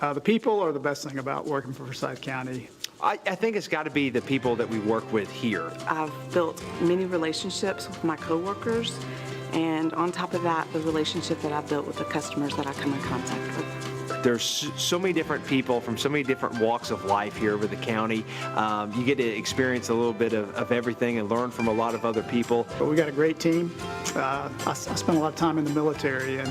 The people are the best thing about working for Forsyth County. I think it's got to be the people that we work with here. I've built many relationships with my coworkers, and on top of that, the relationship that I've built with the customers that I come in contact with. There's so many different people from so many different walks of life here over the county. You get to experience a little bit of everything and learn from a lot of other people. But we got a great team. I spent a lot of time in the military, and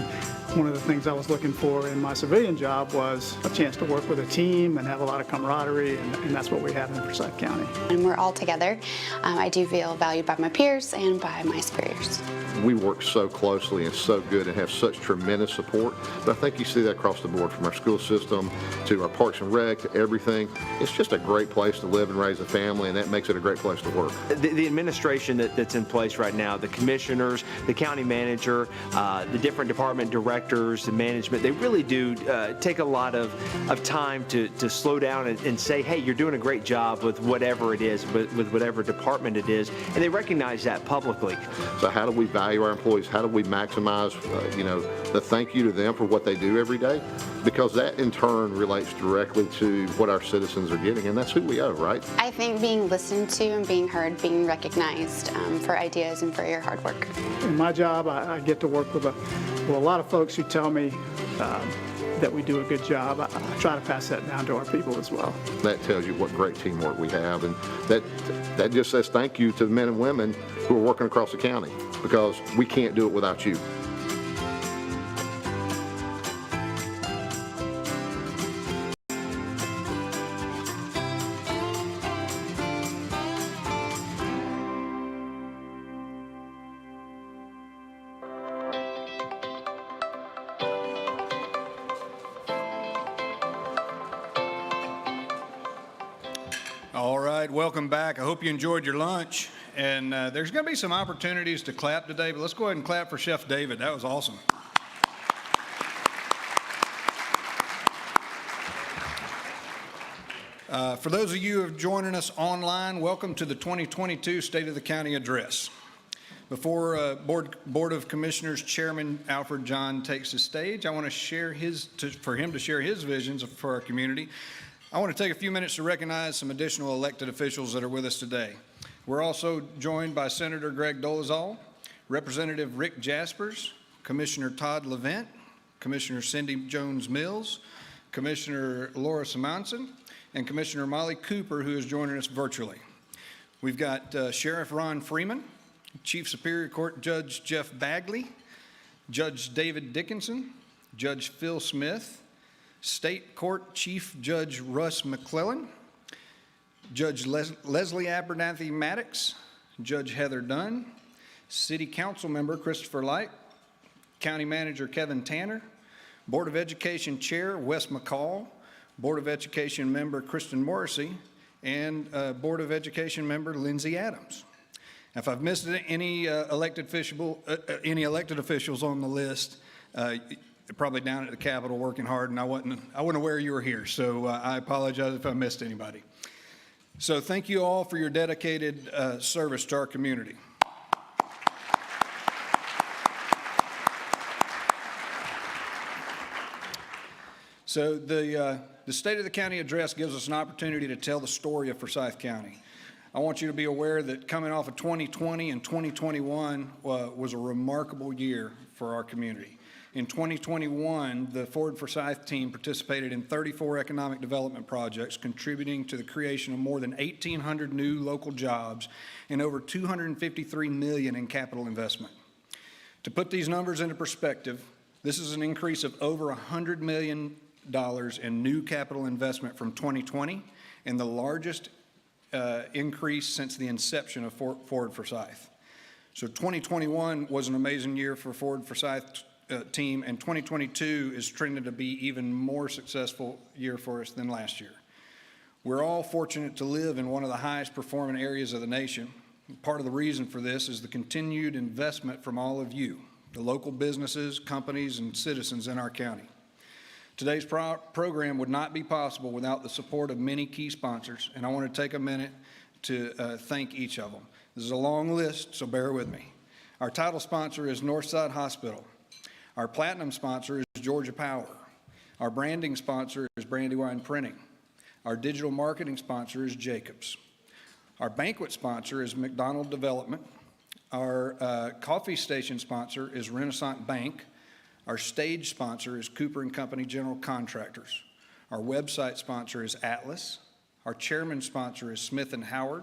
one of the things I was looking for in my civilian job was a chance to work with a team and have a lot of camaraderie, and that's what we have in Forsyth County. And we're all together. I do feel valued by my peers and by my superiors. We work so closely and so good and have such tremendous support, but I think you see that across the board, from our school system to our Parks and Rec to everything. It's just a great place to live and raise a family, and that makes it a great place to work. The administration that's in place right now, the commissioners, the county manager, the different department directors, the management, they really do take a lot of time to slow down and say, hey, you're doing a great job with whatever it is, with whatever department it is, and they recognize that publicly. So how do we value our employees? How do we maximize, the thank you to them for what they do every day? Because that in turn relates directly to what our citizens are getting, and that's who we owe, right? I think being listened to and being heard, being recognized for ideas and for your hard work. In my job, I get to work with a lot of folks who tell me that we do a good job. I try to pass that down to our people as well. That tells you what great teamwork we have, and that just says thank you to the men and women who are working across the county, because we can't do it without you. All right, welcome back. I hope you enjoyed your lunch. And there's going to be some opportunities to clap today, but let's go ahead and clap for Chef David. That was awesome. For those of you who have joined us online, welcome to the 2022 State of the County Address. Before Board of Commissioners Chairman Alfred John takes the stage, I want to for him to share his visions for our community. I want to take a few minutes to recognize some additional elected officials that are with us today. We're also joined by Senator Greg Dolezal, Representative Rick Jaspers, Commissioner Todd Levent, Commissioner Cindy Jones-Mills, Commissioner Laura Simonson, and Commissioner Molly Cooper, who is joining us virtually. We've got Sheriff Ron Freeman, Chief Superior Court Judge Jeff Bagley, Judge David Dickinson, Judge Phil Smith, State Court Chief Judge Russ McClellan, Judge Leslie Abernathy Maddox, Judge Heather Dunn, City Council Member Christopher Light, County Manager Kevin Tanner, Board of Education Chair Wes McCall, Board of Education Member Kristen Morrissey, and Board of Education Member Lindsay Adams. If I've missed any elected officials on the list, they're probably down at the Capitol working hard, and I wasn't aware you were here, so I apologize if I missed anybody. So thank you all for your dedicated service to our community. So the State of the County Address gives us an opportunity to tell the story of Forsyth County. I want you to be aware that coming off of 2020 and 2021 was a remarkable year for our community. In 2021, the Forward Forsyth team participated in 34 economic development projects, contributing to the creation of more than 1,800 new local jobs and over $253 million in capital investment. To put these numbers into perspective, this is an increase of over $100 million in new capital investment from 2020, and the largest increase since the inception of Forward Forsyth. So 2021 was an amazing year for Forward Forsyth team, and 2022 is trending to be even more successful year for us than last year. We're all fortunate to live in one of the highest performing areas of the nation. Part of the reason for this is the continued investment from all of you, the local businesses, companies, and citizens in our county. Today's program would not be possible without the support of many key sponsors, and I want to take a minute to thank each of them. This is a long list, so bear with me. Our title sponsor is Northside Hospital. Our platinum sponsor is Georgia Power. Our branding sponsor is Brandywine Printing. Our digital marketing sponsor is Jacobs. Our banquet sponsor is McDonald Development. Our coffee station sponsor is Renaissance Bank. Our stage sponsor is Cooper & Company General Contractors. Our website sponsor is Atlas. Our chairman sponsor is Smith & Howard.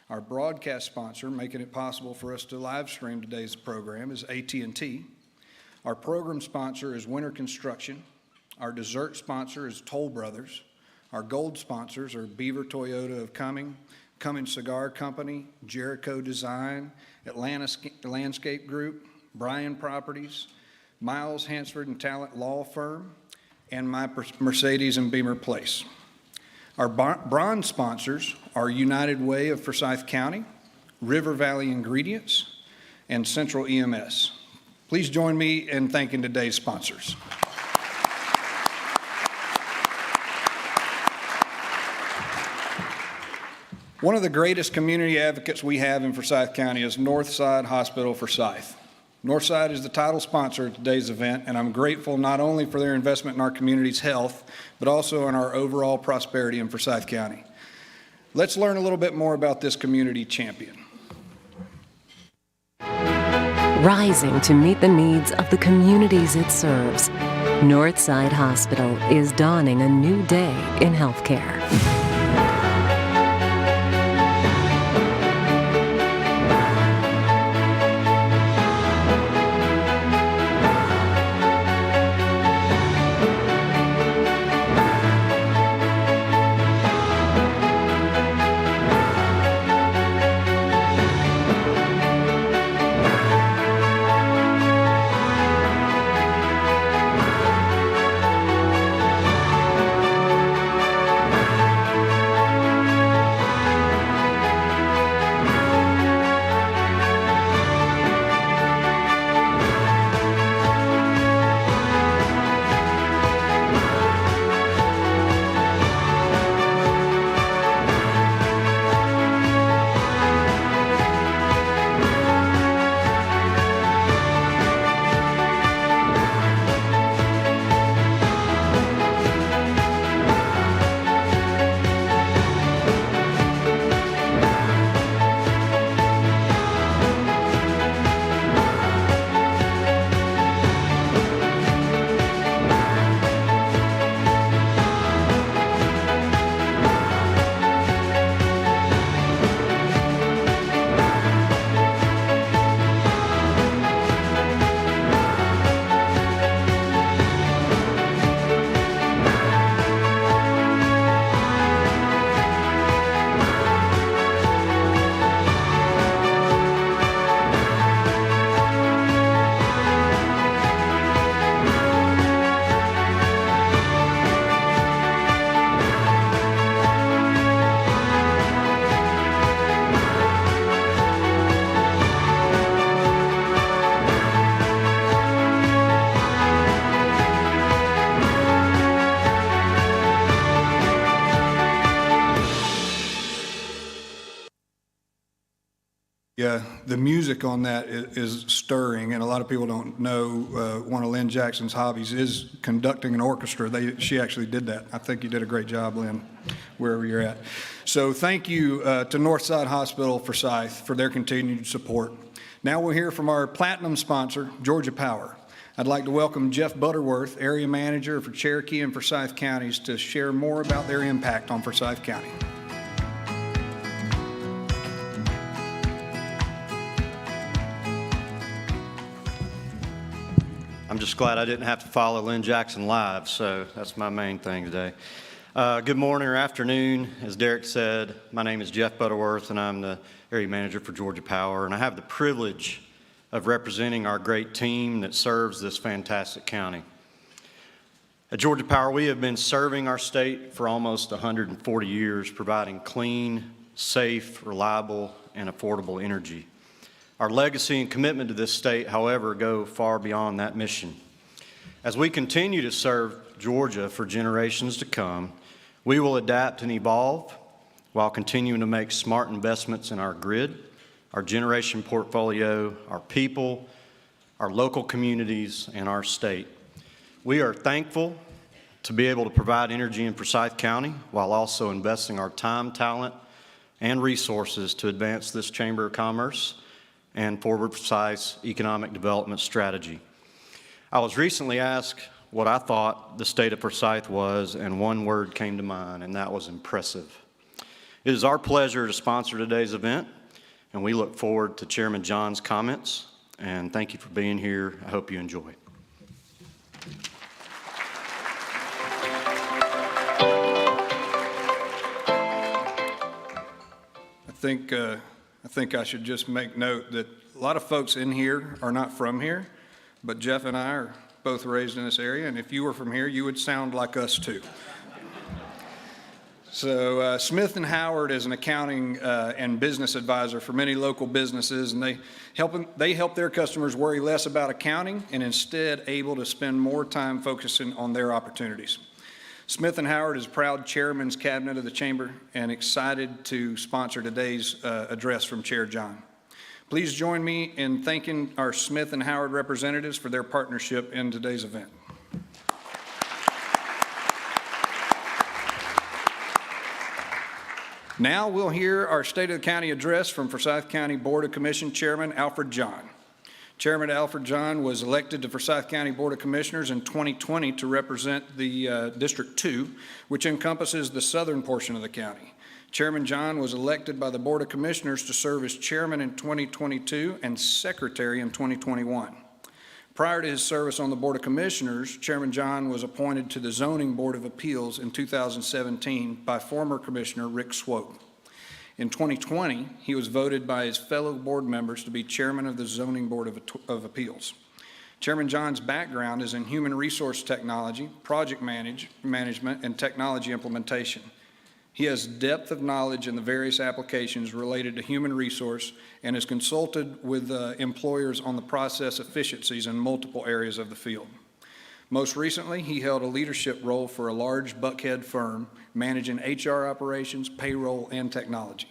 Our broadcast sponsor, making it possible for us to live stream today's program, is AT&T. Our program sponsor is Winter Construction. Our dessert sponsor is Toll Brothers. Our gold sponsors are Beaver Toyota of Cumming, Cummins Cigar Company, Jericho Design, Atlanta Landscape Group, Bryan Properties, Miles Hansford and Talent Law Firm, and my Mercedes and Beamer Place. Our bronze sponsors are United Way of Forsyth County, River Valley Ingredients, and Central EMS. Please join me in thanking today's sponsors. One of the greatest community advocates we have in Forsyth County is Northside Hospital Forsyth. Northside is the title sponsor of today's event, and I'm grateful not only for their investment in our community's health, but also in our overall prosperity in Forsyth County. Let's learn a little bit more about this community champion. Rising to meet the needs of the communities it serves, Northside Hospital is dawning a new day in healthcare. Yeah, the music on that is stirring, and a lot of people don't know one of Lynn Jackson's hobbies is conducting an orchestra. She actually did that. I think you did a great job, Lynn, wherever you're at. So thank you to Northside Hospital Forsyth for their continued support. Now we'll hear from our platinum sponsor, Georgia Power. I'd like to welcome Jeff Butterworth, Area Manager for Cherokee and Forsyth Counties, to share more about their impact on Forsyth County. I'm just glad I didn't have to follow Lynn Jackson live, so that's my main thing today. Good morning or afternoon. As Derek said, my name is Jeff Butterworth, and I'm the area manager for Georgia Power, and I have the privilege of representing our great team that serves this fantastic county. At Georgia Power, we have been serving our state for almost 140 years, providing clean, safe, reliable, and affordable energy. Our legacy and commitment to this state, however, go far beyond that mission. As we continue to serve Georgia for generations to come, we will adapt and evolve while continuing to make smart investments in our grid, our generation portfolio, our people, our local communities, and our state. We are thankful to be able to provide energy in Forsyth County while also investing our time, talent, and resources to advance this Chamber of Commerce and Forward Forsyth's economic development strategy. I was recently asked what I thought the state of Forsyth was, and one word came to mind, and that was impressive. It is our pleasure to sponsor today's event, and we look forward to Chairman John's comments, and thank you for being here. I hope you enjoy. I think I should just make note that a lot of folks in here are not from here, but Jeff and I are both raised in this area, and if you were from here, you would sound like us too. So Smith & Howard is an accounting and business advisor for many local businesses, and they help their customers worry less about accounting and instead able to spend more time focusing on their opportunities. Smith & Howard is proud chairman's cabinet of the chamber and excited to sponsor today's address from Chair John. Please join me in thanking our Smith & Howard representatives for their partnership in today's event. Now we'll hear our State of the County address from Forsyth County Board of Commission Chairman Alfred John. Chairman Alfred John was elected to Forsyth County Board of Commissioners in 2020 to represent the District 2, which encompasses the southern portion of the county. Chairman John was elected by the Board of Commissioners to serve as chairman in 2022 and secretary in 2021. Prior to his service on the Board of Commissioners, Chairman John was appointed to the Zoning Board of Appeals in 2017 by former Commissioner Rick Swope. In 2020, he was voted by his fellow board members to be chairman of the Zoning Board of Appeals. Chairman John's background is in human resource technology, project management, and technology implementation. He has depth of knowledge in the various applications related to human resource and has consulted with employers on the process efficiencies in multiple areas of the field. Most recently, he held a leadership role for a large Buckhead firm managing HR operations, payroll, and technology.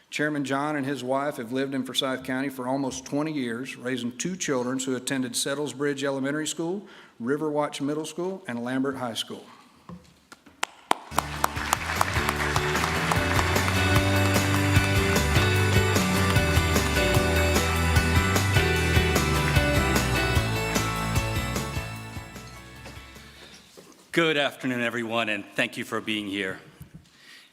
Chairman John and his wife have lived in Forsyth County for almost 20 years, raising 2 children who attended Settles Bridge Elementary School, Riverwatch Middle School, and Lambert High School. Good afternoon, everyone, and thank you for being here.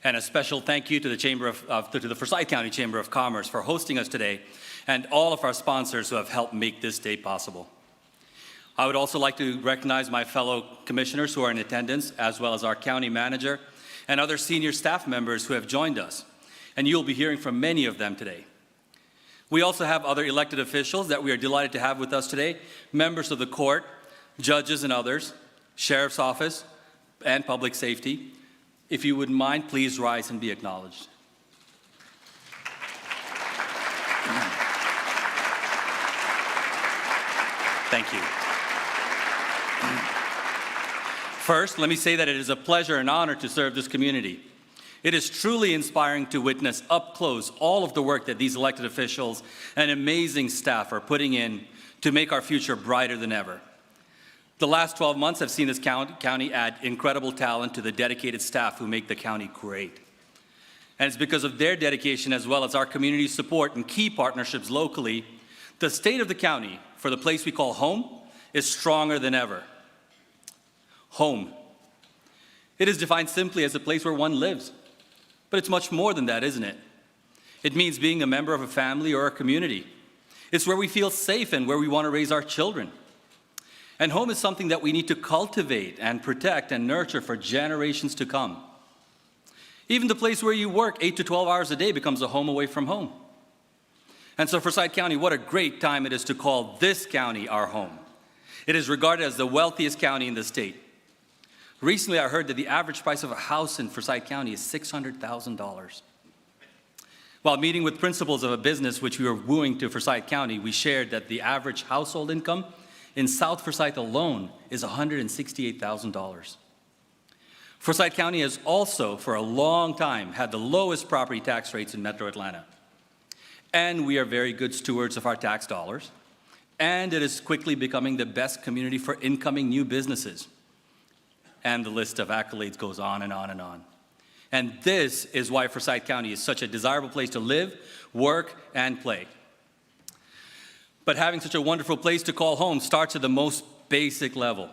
And a special thank you to the Forsyth County Chamber of Commerce for hosting us today, and all of our sponsors who have helped make this day possible. I would also like to recognize my fellow commissioners who are in attendance, as well as our county manager and other senior staff members who have joined us. And you'll be hearing from many of them today. We also have other elected officials that we are delighted to have with us today, members of the court, judges and others, Sheriff's Office, and Public Safety. If you wouldn't mind, please rise and be acknowledged. Thank you. First, let me say that it is a pleasure and honor to serve this community. It is truly inspiring to witness up close all of the work that these elected officials and amazing staff are putting in to make our future brighter than ever. The last 12 months have seen this county add incredible talent to the dedicated staff who make the county great. And it's because of their dedication, as well as our community support and key partnerships locally, the state of the county, for the place we call home, is stronger than ever. Home. It is defined simply as a place where one lives. But it's much more than that, isn't it? It means being a member of a family or a community. It's where we feel safe and where we want to raise our children. And home is something that we need to cultivate and protect and nurture for generations to come. Even the place where you work 8 to 12 hours a day becomes a home away from home. And so Forsyth County, what a great time it is to call this county our home. It is regarded as the wealthiest county in the state. Recently, I heard that the average price of a house in Forsyth County is $600,000. While meeting with principals of a business which we were wooing to Forsyth County, we shared that the average household income in South Forsyth alone is $168,000. Forsyth County has also, for a long time, had the lowest property tax rates in Metro Atlanta. And we are very good stewards of our tax dollars. And it is quickly becoming the best community for incoming new businesses. and the list of accolades goes on and on and on. And this is why Forsyth County is such a desirable place to live, work, and play. But having such a wonderful place to call home starts at the most basic level.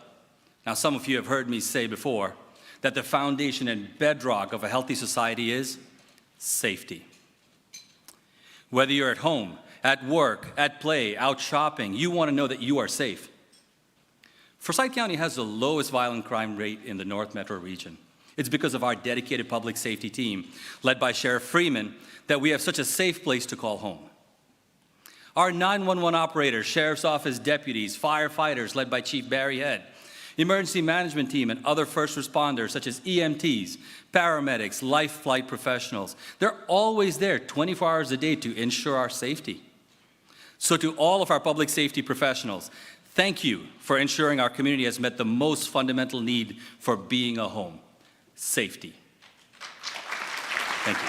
Now, some of you have heard me say before that the foundation and bedrock of a healthy society is safety. Whether you're at home, at work, at play, out shopping, you want to know that you are safe. Forsyth County has the lowest violent crime rate in the North Metro region. It's because of our dedicated public safety team, led by Sheriff Freeman, that we have such a safe place to call home. Our 911 operators, Sheriff's Office deputies, firefighters, led by Chief Barry Head, emergency management team, and other first responders, such as EMTs, paramedics, life flight professionals, they're always there 24 hours a day to ensure our safety. So to all of our public safety professionals, thank you for ensuring our community has met the most fundamental need for being a home, safety. Thank you.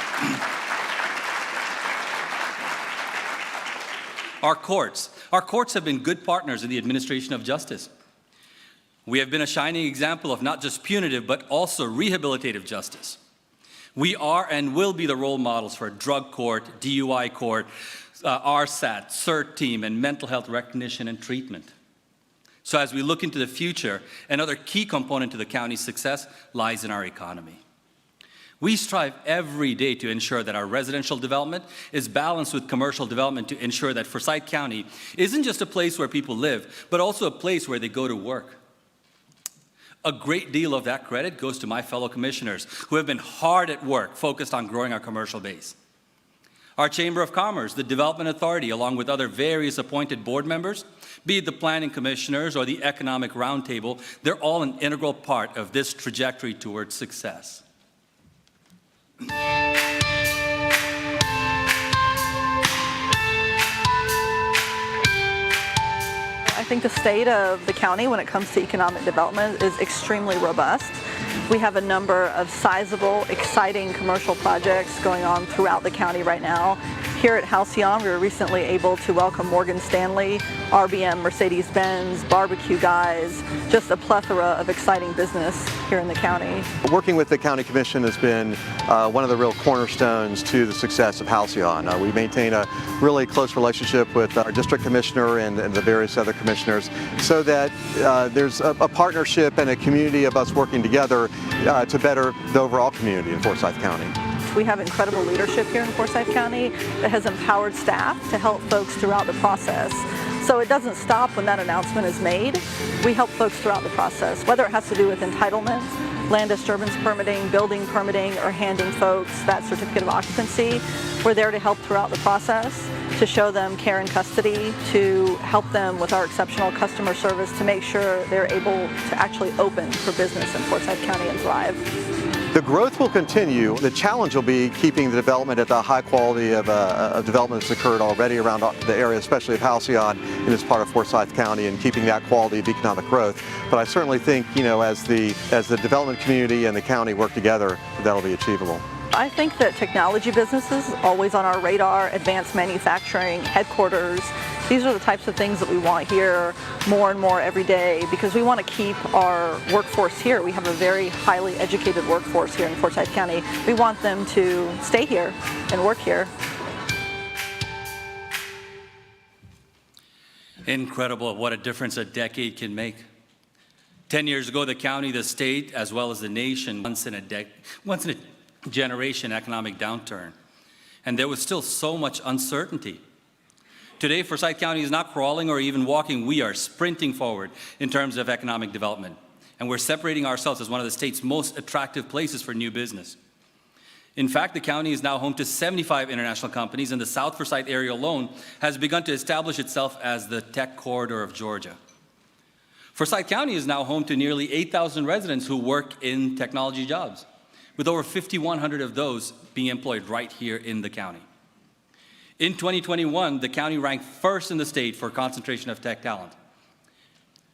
Our courts have been good partners in the administration of justice. We have been a shining example of not just punitive, but also rehabilitative justice. We are and will be the role models for drug court, DUI court, RSAT, CERT team, and mental health recognition and treatment. So as we look into the future, another key component to the county's success lies in our economy. We strive every day to ensure that our residential development is balanced with commercial development to ensure that Forsyth County isn't just a place where people live, but also a place where they go to work. A great deal of that credit goes to my fellow commissioners who have been hard at work focused on growing our commercial base. Our Chamber of Commerce, the Development Authority, along with other various appointed board members, be it the planning commissioners or the economic roundtable, they're all an integral part of this trajectory towards success. I think the state of the county when it comes to economic development is extremely robust. We have a number of sizable, exciting commercial projects going on throughout the county right now. Here at Halcyon, we were recently able to welcome Morgan Stanley, RBM, Mercedes-Benz, Barbecue Guys, just a plethora of exciting business here in the county. Working with the County Commission has been one of the real cornerstones to the success of Halcyon. We maintain a really close relationship with our district commissioner and the various other commissioners so that there's a partnership and a community of us working together to better the overall community in Forsyth County. We have incredible leadership here in Forsyth County that has empowered staff to help folks throughout the process. So it doesn't stop when that announcement is made. We help folks throughout the process, whether it has to do with entitlements, land disturbance permitting, building permitting, or handing folks that certificate of occupancy. We're there to help throughout the process, to show them care and custody, to help them with our exceptional customer service to make sure they're able to actually open for business in Forsyth County and thrive. The growth will continue. The challenge will be keeping the development at the high quality of development that's occurred already around the area, especially of Halcyon in this part of Forsyth County, and keeping that quality of economic growth. But I certainly think, as the development community and the county work together, that'll be achievable. I think that technology businesses always on our radar, advanced manufacturing, headquarters, these are the types of things that we want here more and more every day because we want to keep our workforce here. We have a very highly educated workforce here in Forsyth County. We want them to stay here and work here. Incredible what a difference a decade can make. 10 years ago, the county, the state, as well as the nation, once in a generation economic downturn. And there was still so much uncertainty. Today, Forsyth County is not crawling or even walking. We are sprinting forward in terms of economic development. And we're separating ourselves as one of the state's most attractive places for new business. In fact, the county is now home to 75 international companies, and the South Forsyth area alone has begun to establish itself as the tech corridor of Georgia. Forsyth County is now home to nearly 8,000 residents who work in technology jobs, with over 5,100 of those being employed right here in the county. In 2021, the county ranked first in the state for concentration of tech talent,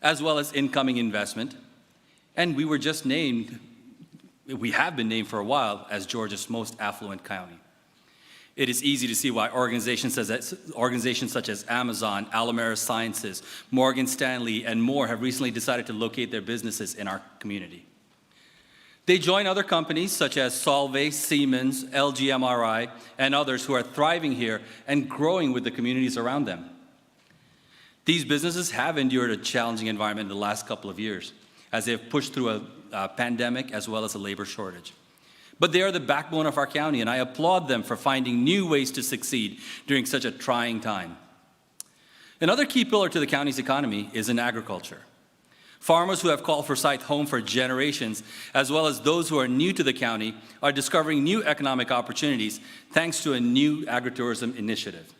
as well as incoming investment. And we have been named for a while as Georgia's most affluent county. It is easy to see why organizations such as Amazon, Alameda Sciences, Morgan Stanley, and more have recently decided to locate their businesses in our community. They join other companies such as Solvay, Siemens, LG MRI, and others who are thriving here and growing with the communities around them. These businesses have endured a challenging environment in the last couple of years as they have pushed through a pandemic as well as a labor shortage. But they are the backbone of our county, and I applaud them for finding new ways to succeed during such a trying time. Another key pillar to the county's economy is in agriculture. Farmers who have called Forsyth home for generations, as well as those who are new to the county, are discovering new economic opportunities thanks to a new agritourism initiative.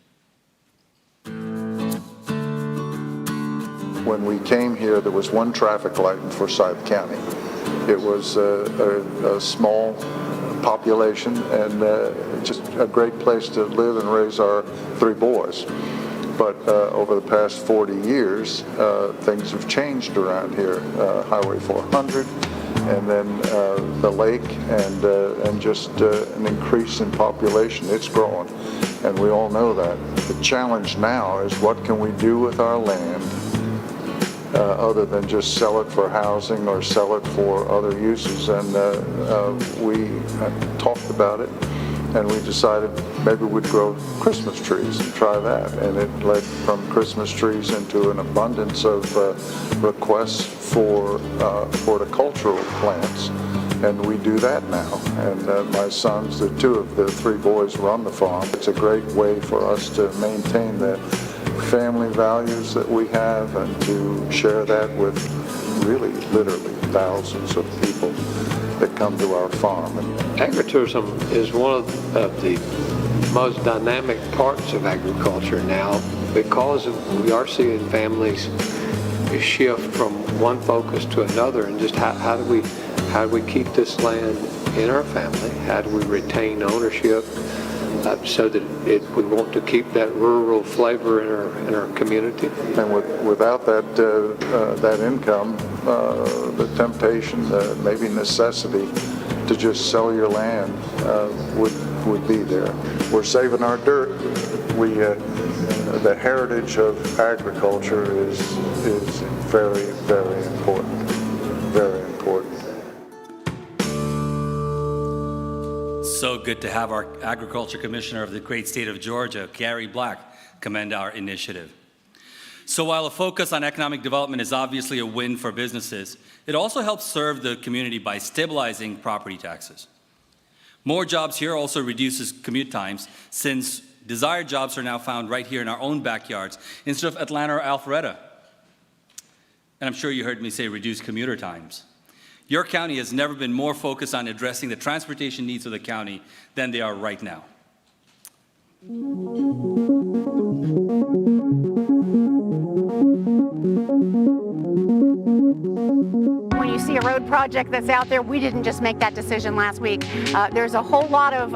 When we came here, there was one traffic light in Forsyth County. It was a small population and just a great place to live and raise our 3 boys. But over the past 40 years, things have changed around here. Highway 400, and then the lake, and just an increase in population. It's growing, and we all know that. The challenge now is what can we do with our land other than just sell it for housing or sell it for other uses. And we talked about it, and we decided maybe we'd grow Christmas trees and try that. And it led from Christmas trees into an abundance of requests for horticultural plants. And we do that now. And my sons, the 2 of the 3 boys, run the farm. It's a great way for us to maintain that family values that we have and to share that with really, literally thousands of people that come to our farm. Agritourism is one of the most dynamic parts of agriculture now, because we are seeing families shift from one focus to another, and just how do we keep this land in our family? How do we retain ownership so that we want to keep that rural flavor in our community? And without that income, the temptation, maybe necessity to just sell your land would be there. We're saving our dirt. The heritage of agriculture is very, very important. Very important. So good to have our Agriculture Commissioner of the great state of Georgia, Gary Black, commend our initiative. So while a focus on economic development is obviously a win for businesses, it also helps serve the community by stabilizing property taxes. More jobs here also reduces commute times, since desired jobs are now found right here in our own backyards instead of Atlanta or Alpharetta. And I'm sure you heard me say reduce commuter times. Your county has never been more focused on addressing the transportation needs of the county than they are right now. When you see a road project that's out there, we didn't just make that decision last week. There's a whole lot of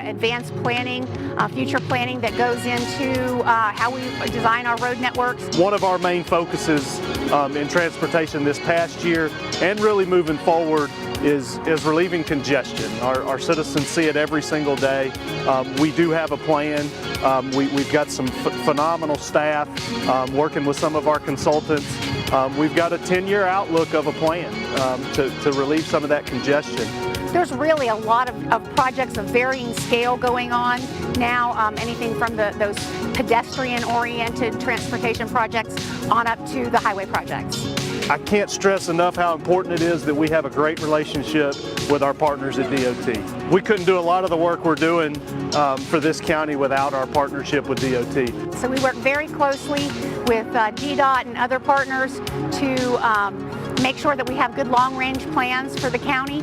advanced planning, future planning that goes into how we design our road networks. One of our main focuses in transportation this past year and really moving forward is relieving congestion. Our citizens see it every single day. We do have a plan. We've got some phenomenal staff working with some of our consultants. We've got a 10-year outlook of a plan to relieve some of that congestion. There's really a lot of projects of varying scale going on now, anything from those pedestrian-oriented transportation projects on up to the highway projects. I can't stress enough how important it is that we have a great relationship with our partners at DOT. We couldn't do a lot of the work we're doing for this county without our partnership with DOT. So we work very closely with DDOT and other partners to make sure that we have good long-range plans for the county.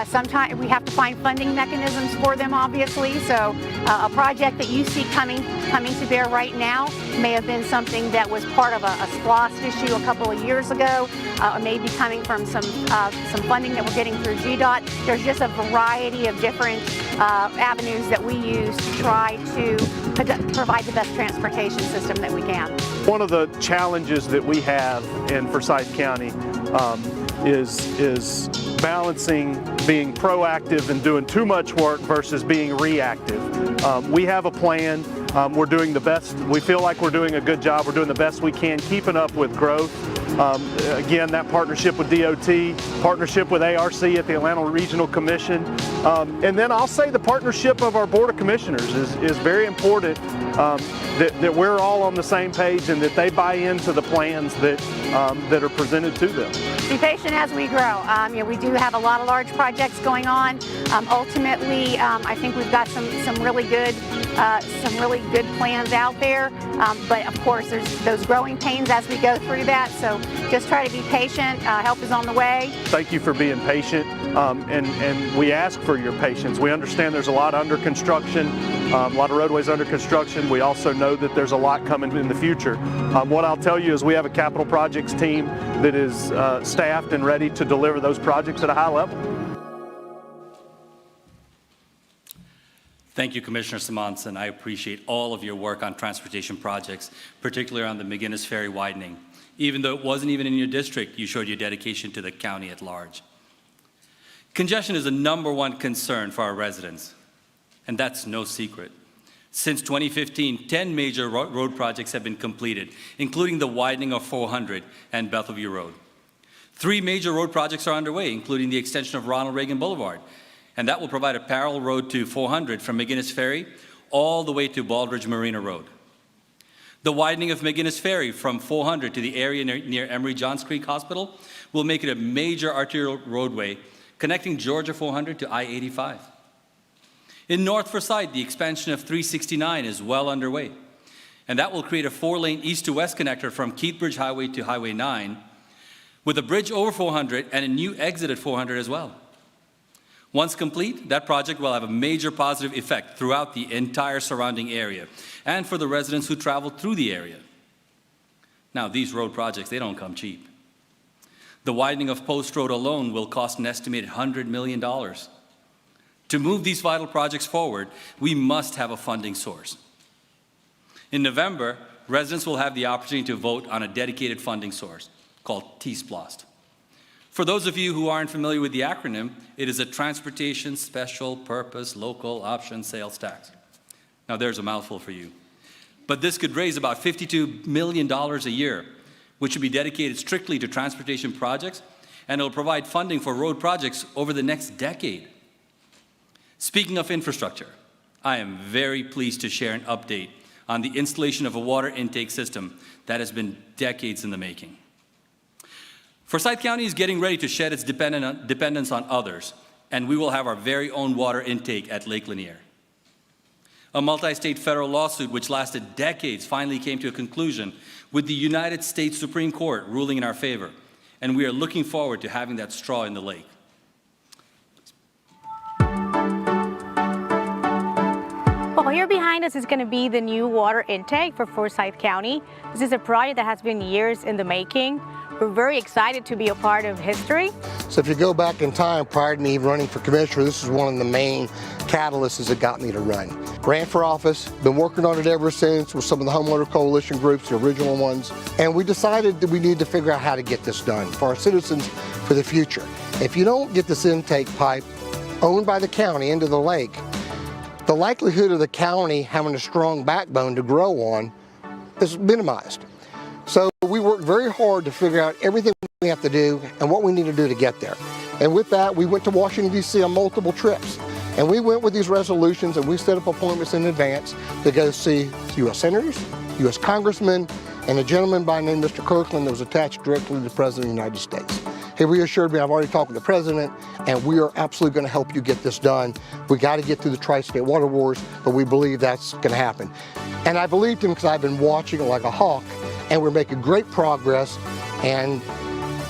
Sometimes we have to find funding mechanisms for them, obviously. So a project that you see coming to bear right now may have been something that was part of a SPLOST issue a couple of years ago, or may be coming from some funding that we're getting through GDOT. There's just a variety of different avenues that we use to try to provide the best transportation system that we can. One of the challenges that we have in Forsyth County is balancing being proactive and doing too much work versus being reactive. We have a plan. We're doing the best. We feel like we're doing a good job. We're doing the best we can, keeping up with growth. Again, that partnership with DOT, partnership with ARC at the Atlanta Regional Commission, and then I'll say the partnership of our Board of Commissioners is very important, that we're all on the same page and that they buy into the plans that are presented to them. Be patient as we grow. We do have a lot of large projects going on. Ultimately, I think we've got some really good plans out there. But of course, there's those growing pains as we go through that. So just try to be patient. Help is on the way. Thank you for being patient, and we ask for your patience. We understand there's a lot under construction, a lot of roadways under construction. We also know that there's a lot coming in the future. What I'll tell you is we have a capital projects team that is staffed and ready to deliver those projects at a high level. Thank you, Commissioner Simonson. I appreciate all of your work on transportation projects, particularly on the McGinnis Ferry widening. Even though it wasn't even in your district, you showed your dedication to the county at large. Congestion is the #1 concern for our residents, and that's no secret. Since 2015, 10 major road projects have been completed, including the widening of 400 and Bellevue Road. 3 major road projects are underway, including the extension of Ronald Reagan Boulevard, and that will provide a parallel road to 400 from McGinnis Ferry all the way to Baldridge Marina Road. The widening of McGinnis Ferry from 400 to the area near Emory Johns Creek Hospital will make it a major arterial roadway connecting Georgia 400 to I-85. In North Forsyth, the expansion of 369 is well underway, and that will create a 4-lane east to west connector from Keithbridge Highway to Highway 9, with a bridge over 400 and a new exit at 400 as well. Once complete, that project will have a major positive effect throughout the entire surrounding area and for the residents who travel through the area. Now, these road projects, they don't come cheap. The widening of Post Road alone will cost an estimated $100 million. To move these vital projects forward, we must have a funding source. In November, residents will have the opportunity to vote on a dedicated funding source called T-SPLOST. For those of you who aren't familiar with the acronym, it is a Transportation Special Purpose Local Option Sales Tax. Now there's a mouthful for you. But this could raise about $52 million a year, which would be dedicated strictly to transportation projects, and it'll provide funding for road projects over the next decade. Speaking of infrastructure, I am very pleased to share an update on the installation of a water intake system that has been decades in the making. Forsyth County is getting ready to shed its dependence on others, and we will have our very own water intake at Lake Lanier. A multi-state federal lawsuit which lasted decades finally came to a conclusion with the United States Supreme Court ruling in our favor, and we are looking forward to having that straw in the lake. Well, here behind us is going to be the new water intake for Forsyth County. This is a project that has been years in the making. We're very excited to be a part of history. So if you go back in time, prior to me running for commissioner, this is one of the main catalysts that got me to run. Ran for office, been working on it ever since with some of the homeowner coalition groups, the original ones, and we decided that we need to figure out how to get this done for our citizens for the future. If you don't get this intake pipe owned by the county into the lake, the likelihood of the county having a strong backbone to grow on is minimized. So we worked very hard to figure out everything we have to do and what we need to do to get there. And with that, we went to Washington, D.C. on multiple trips. And we went with these resolutions and we set up appointments in advance to go see U.S. senators, U.S. congressmen, and a gentleman by the name of Mr. Kirkland that was attached directly to the President of the United States. He reassured me I've already talked with the President and we are absolutely going to help you get this done. We got to get through the Tri-State Water Wars, but we believe that's going to happen. And I believed him because I've been watching it like a hawk, and we're making great progress, and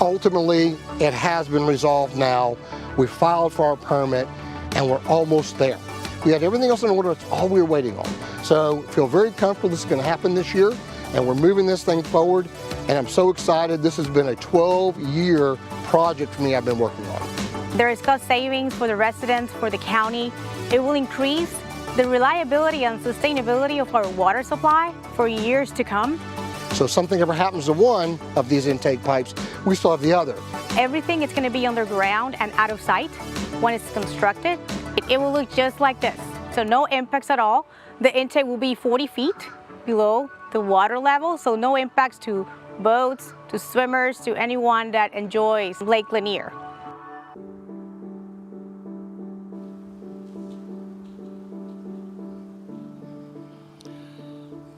ultimately it has been resolved now. We filed for our permit and we're almost there. We had everything else in order, that's all we were waiting on. So feel very comfortable this is going to happen this year, and we're moving this thing forward, and I'm so excited. This has been a 12-year project for me I've been working on. There is cost savings for the residents, for the county. It will increase the reliability and sustainability of our water supply for years to come. So if something ever happens to one of these intake pipes, we still have the other. Everything is going to be underground and out of sight when it's constructed. It will look just like this, so no impacts at all. The intake will be 40 feet below the water level, so no impacts to boats, to swimmers, to anyone that enjoys Lake Lanier.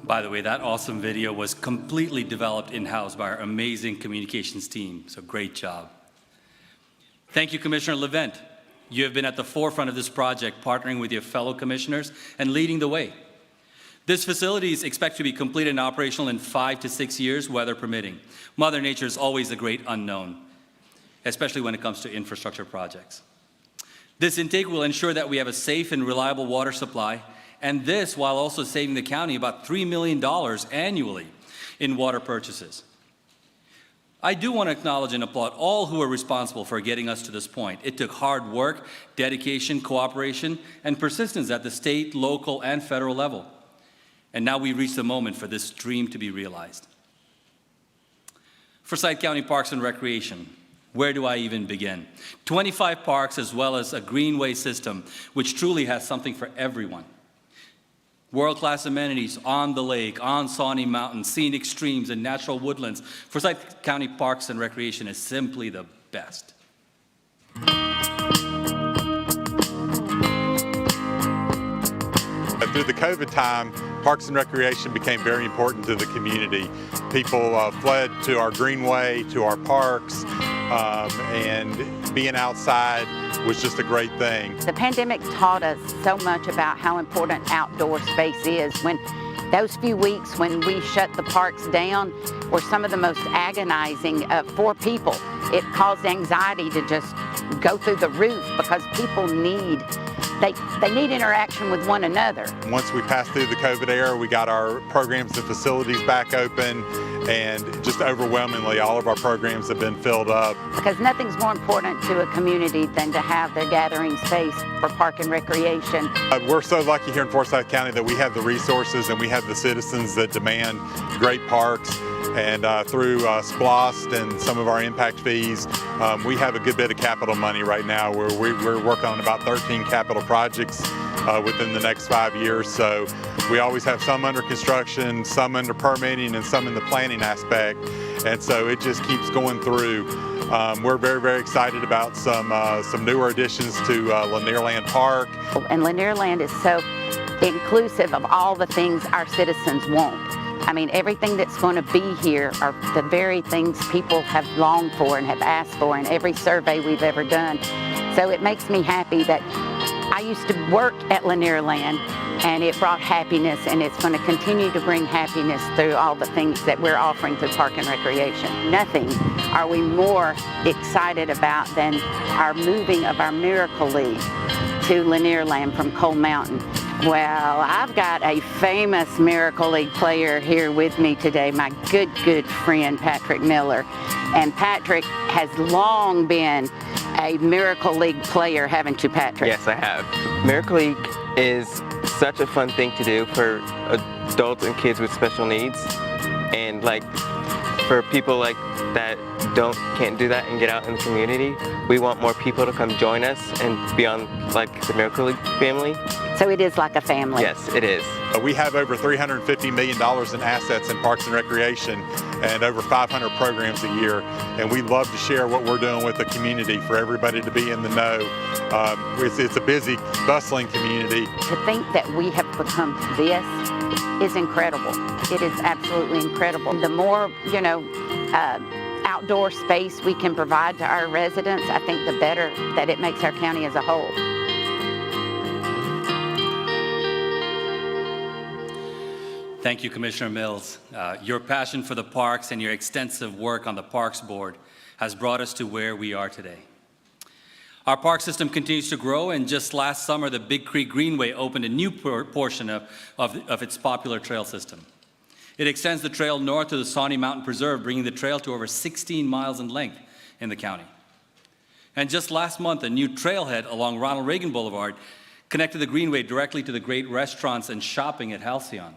By the way, that awesome video was completely developed in-house by our amazing communications team, so great job. Thank you, Commissioner Levent. You have been at the forefront of this project, partnering with your fellow commissioners and leading the way. This facility is expected to be completed and operational in 5 to 6 years, weather permitting. Mother Nature is always the great unknown, especially when it comes to infrastructure projects. This intake will ensure that we have a safe and reliable water supply, and this while also saving the county about $3 million annually in water purchases. I do want to acknowledge and applaud all who are responsible for getting us to this point. It took hard work, dedication, cooperation, and persistence at the state, local, and federal level. And now we reach the moment for this dream to be realized. Forsyth County Parks and Recreation. Where do I even begin? 25 parks as well as a greenway system, which truly has something for everyone. World-class amenities on the lake, on Sawney Mountain, scenic streams, and natural woodlands. Forsyth County Parks and Recreation is simply the best. Through the COVID time, Parks and Recreation became very important to the community. People fled to our greenway, to our parks, and being outside was just a great thing. The pandemic taught us so much about how important outdoor space is. When those few weeks when we shut the parks down were some of the most agonizing for people. It caused anxiety to just go through the roof because people need interaction with one another. Once we passed through the COVID era, we got our programs and facilities back open, and just overwhelmingly all of our programs have been filled up. Because nothing's more important to a community than to have their gathering space for park and recreation. We're so lucky here in Forsyth County that we have the resources and we have the citizens that demand great parks. And through SPLOST and some of our impact fees, we have a good bit of capital money right now. We're working on about 13 capital projects within the next 5 years. So we always have some under construction, some under permitting, and some in the planning aspect. And so it just keeps going through. We're very, very excited about some newer additions to Lanierland Park. And Lanierland is so inclusive of all the things our citizens want. I mean, everything that's going to be here are the very things people have longed for and have asked for in every survey we've ever done. So it makes me happy that I used to work at Lanierland and it brought happiness, and it's going to continue to bring happiness through all the things that we're offering through Park and Recreation. Nothing are we more excited about than our moving of our Miracle League to Lanierland from Coal Mountain. Well, I've got a famous Miracle League player here with me today, my good friend, Patrick Miller. And Patrick has long been a Miracle League player, haven't you, Patrick? Yes, I have. Miracle League is such a fun thing to do for adults and kids with special needs. And like for people like that can't do that and get out in the community, we want more people to come join us and be on like the Miracle League family. So it is like a family. Yes, it is. We have over $350 million in assets in Parks and Recreation and over 500 programs a year. And we love to share what we're doing with the community for everybody to be in the know. It's a busy, bustling community. To think that we have become this is incredible. It is absolutely incredible. The more, outdoor space we can provide to our residents, I think the better that it makes our county as a whole. Thank you, Commissioner Mills. Your passion for the parks and your extensive work on the Parks Board has brought us to where we are today. Our park system continues to grow, and just last summer, the Big Creek Greenway opened a new portion of its popular trail system. It extends the trail north to the Sawney Mountain Preserve, bringing the trail to over 16 miles in length in the county. And just last month, a new trailhead along Ronald Reagan Boulevard connected the Greenway directly to the great restaurants and shopping at Halcyon.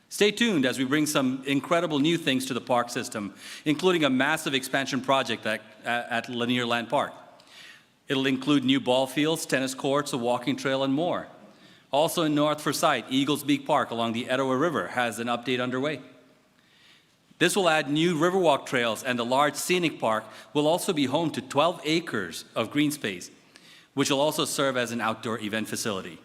Stay tuned as we bring some incredible new things to the park system, including a massive expansion project at Lanierland Park. It'll include new ball fields, tennis courts, a walking trail, and more. Also in North Forsyth, Eagles Beak Park along the Etowah River has an update underway. This will add new Riverwalk trails, and the large scenic park will also be home to 12 acres of green space, which will also serve as an outdoor event facility.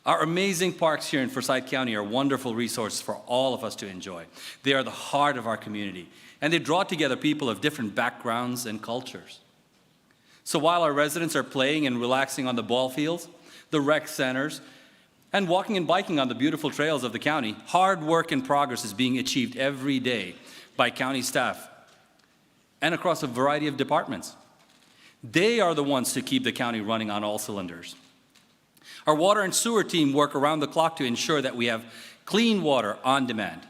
Our amazing parks here in Forsyth County are wonderful resources for all of us to enjoy. They are the heart of our community, and they draw together people of different backgrounds and cultures. So while our residents are playing and relaxing on the ball fields, the rec centers, and walking and biking on the beautiful trails of the county, hard work and progress is being achieved every day by county staff and across a variety of departments. They are the ones who keep the county running on all cylinders. Our water and sewer team work around the clock to ensure that we have clean water on demand.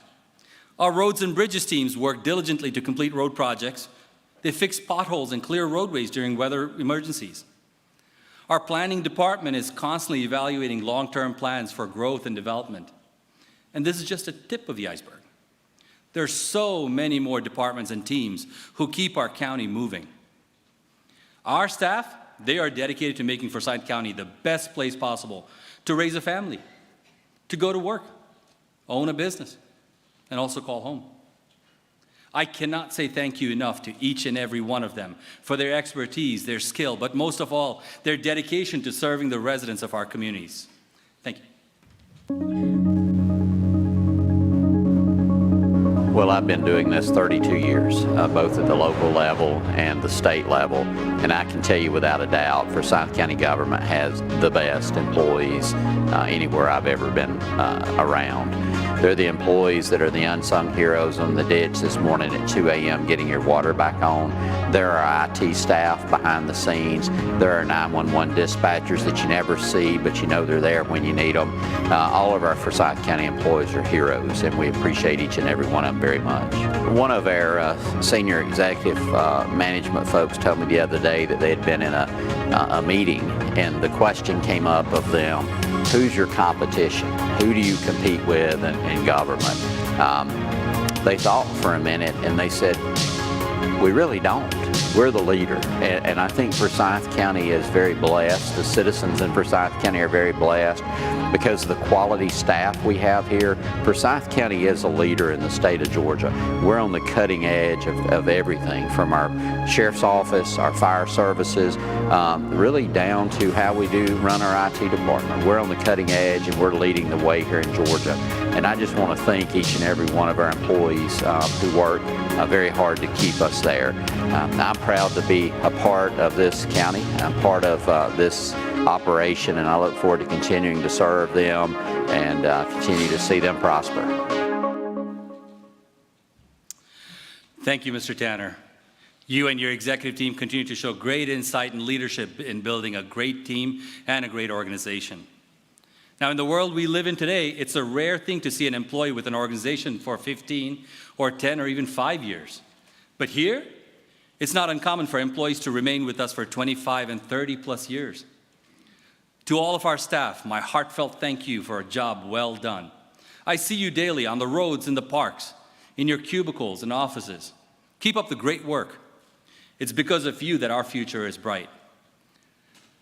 Our roads and bridges teams work diligently to complete road projects. They fix potholes and clear roadways during weather emergencies. Our planning department is constantly evaluating long-term plans for growth and development. And this is just a tip of the iceberg. There are so many more departments and teams who keep our county moving. Our staff, they are dedicated to making Forsyth County the best place possible to raise a family, to go to work, own a business, and also call home. I cannot say thank you enough to each and every one of them for their expertise, their skill, but most of all, their dedication to serving the residents of our communities. Thank you. Well, I've been doing this 32 years, both at the local level and the state level, and I can tell you without a doubt, Forsyth County government has the best employees anywhere I've ever been around. They're the employees that are the unsung heroes on the ditch this morning at 2 a.m. getting your water back on. There are IT staff behind the scenes. There are 911 dispatchers that you never see, but you know they're there when you need them. All of our Forsyth County employees are heroes, and we appreciate each and every one of them very much. One of our senior executive management folks told me the other day that they had been in a meeting, and the question came up of them, who's your competition? Who do you compete with in government? They thought for a minute and they said, we really don't. We're the leader. And I think Forsyth County is very blessed. The citizens in Forsyth County are very blessed because of the quality staff we have here. Forsyth County is a leader in the state of Georgia. We're on the cutting edge of everything, from our sheriff's office, our fire services, really down to how we do run our IT department. We're on the cutting edge and we're leading the way here in Georgia. And I just want to thank each and every one of our employees who work very hard to keep us there. I'm proud to be a part of this county. I'm part of this operation, and I look forward to continuing to serve them and continue to see them prosper. Thank you, Mr. Tanner. You and your executive team continue to show great insight and leadership in building a great team and a great organization. Now, in the world we live in today, it's a rare thing to see an employee with an organization for 15 or 10 or even 5 years. But here, it's not uncommon for employees to remain with us for 25 and 30 plus years. To all of our staff, my heartfelt thank you for a job well done. I see you daily on the roads, in the parks, in your cubicles and offices. Keep up the great work. It's because of you that our future is bright.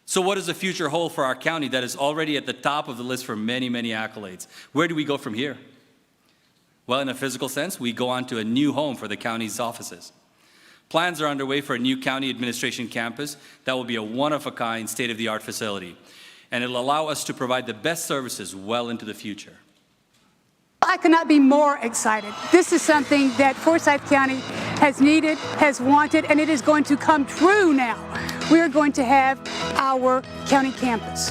So what does the future hold for our county that is already at the top of the list for many, many accolades? Where do we go from here? Well, in a physical sense, we go on to a new home for the county's offices. Plans are underway for a new county administration campus that will be a one-of-a-kind, state-of-the-art facility, and it'll allow us to provide the best services well into the future. I could not be more excited. This is something that Forsyth County has needed, has wanted, and it is going to come true now. We are going to have our county campus.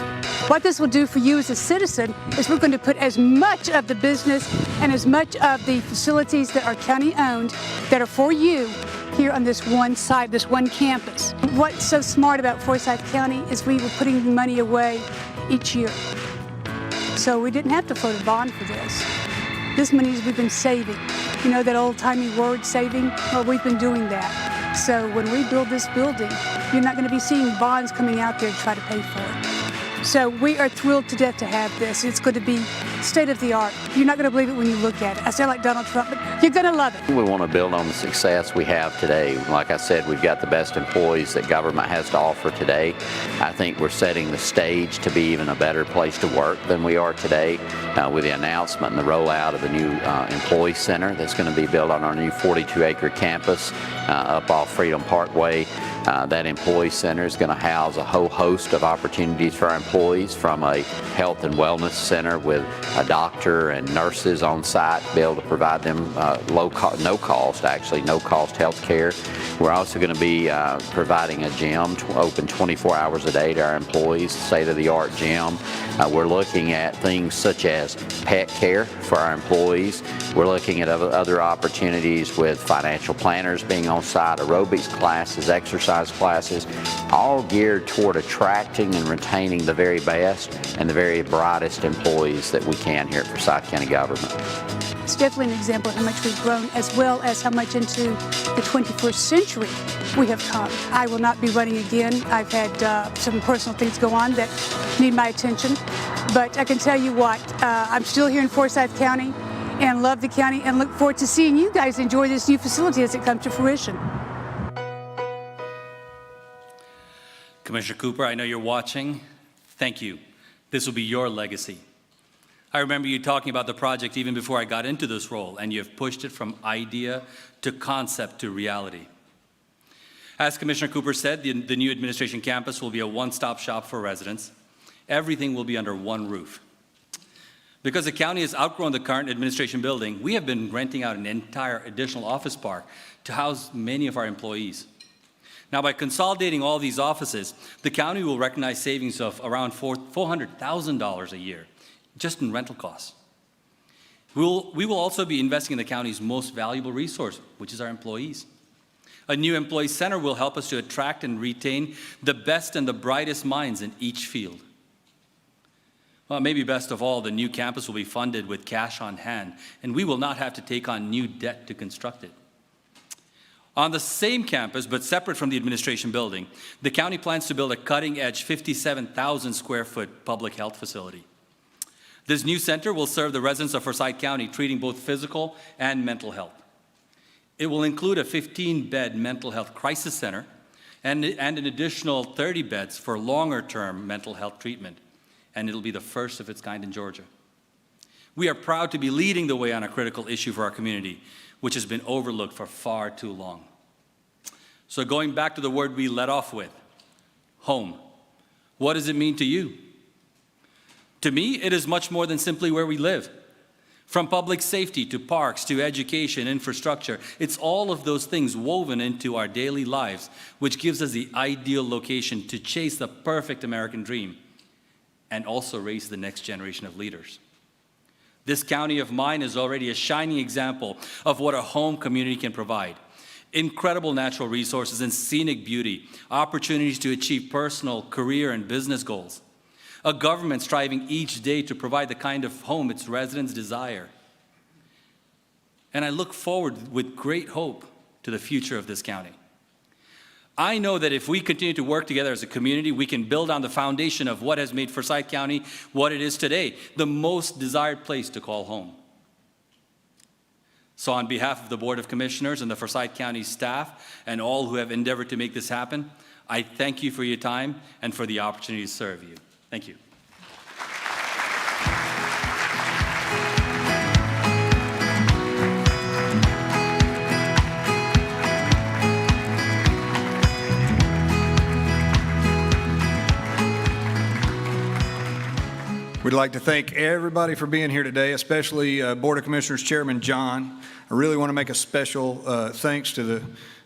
What this will do for you as a citizen is we're going to put as much of the business and as much of the facilities that are county owned that are for you here on this one side, this one campus. What's so smart about Forsyth County is we were putting money away each year. So we didn't have to float a bond for this. This money we've been saving. You know that old-timey word, saving? Well, we've been doing that. So when we build this building, you're not going to be seeing bonds coming out there to try to pay for it. So we are thrilled to death to have this. It's going to be state of the art. You're not going to believe it when you look at it. I sound like Donald Trump, but you're going to love it. We want to build on the success we have today. Like I said, we've got the best employees that government has to offer today. I think we're setting the stage to be even a better place to work than we are today with the announcement and the rollout of the new employee center that's going to be built on our new 42-acre campus up off Freedom Parkway. That employee center is going to house a whole host of opportunities for our employees, from a health and wellness center with a doctor and nurses on site to be able to provide them no cost health care. We're also going to be providing a gym open 24 hours a day to our employees, state-of-the-art gym. We're looking at things such as pet care for our employees. We're looking at other opportunities with financial planners being on site, aerobics classes, exercise classes, all geared toward attracting and retaining the very best and the very brightest employees that we can here at Forsyth County government. It's definitely an example of how much we've grown, as well as how much into the 21st century we have come. I will not be running again. I've had some personal things go on that need my attention. But I can tell you what, I'm still here in Forsyth County and love the county and look forward to seeing you guys enjoy this new facility as it comes to fruition. Commissioner Cooper, I know you're watching. Thank you. This will be your legacy. I remember you talking about the project even before I got into this role, and you have pushed it from idea to concept to reality. As Commissioner Cooper said, the new administration campus will be a one-stop shop for residents. Everything will be under one roof. Because the county has outgrown the current administration building, we have been renting out an entire additional office park to house many of our employees. Now, by consolidating all these offices, the county will recognize savings of around $400,000 a year, just in rental costs. We will also be investing in the county's most valuable resource, which is our employees. A new employee center will help us to attract and retain the best and the brightest minds in each field. Well, maybe best of all, the new campus will be funded with cash on hand, and we will not have to take on new debt to construct it. On the same campus, but separate from the administration building, the county plans to build a cutting-edge 57,000 square foot public health facility. This new center will serve the residents of Forsyth County, treating both physical and mental health. It will include a 15-bed mental health crisis center and an additional 30 beds for longer-term mental health treatment, and it'll be the first of its kind in Georgia. We are proud to be leading the way on a critical issue for our community, which has been overlooked for far too long. So going back to the word we led off with, home. What does it mean to you? To me, it is much more than simply where we live. From public safety to parks to education, infrastructure, it's all of those things woven into our daily lives, which gives us the ideal location to chase the perfect American dream and also raise the next generation of leaders. This county of mine is already a shining example of what a home community can provide. Incredible natural resources and scenic beauty, opportunities to achieve personal, career, and business goals. A government striving each day to provide the kind of home its residents desire. And I look forward with great hope to the future of this county. I know that if we continue to work together as a community, we can build on the foundation of what has made Forsyth County what it is today, the most desired place to call home. So on behalf of the Board of Commissioners and the Forsyth County staff and all who have endeavored to make this happen, I thank you for your time and for the opportunity to serve you. Thank you. We'd like to thank everybody for being here today, especially Board of Commissioners Chairman John. I really want to make a special thanks to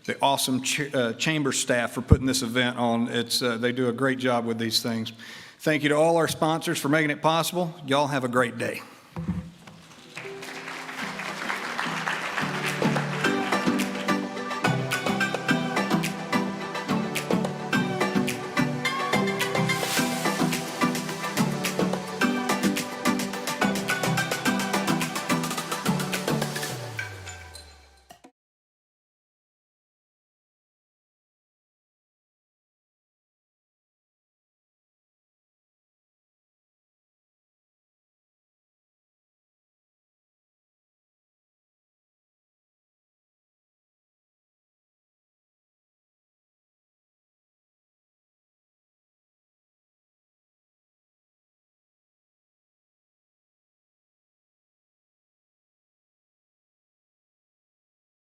the awesome chamber staff for putting this event on. They do a great job with these things. Thank you to all our sponsors for making it possible. Y'all have a great day.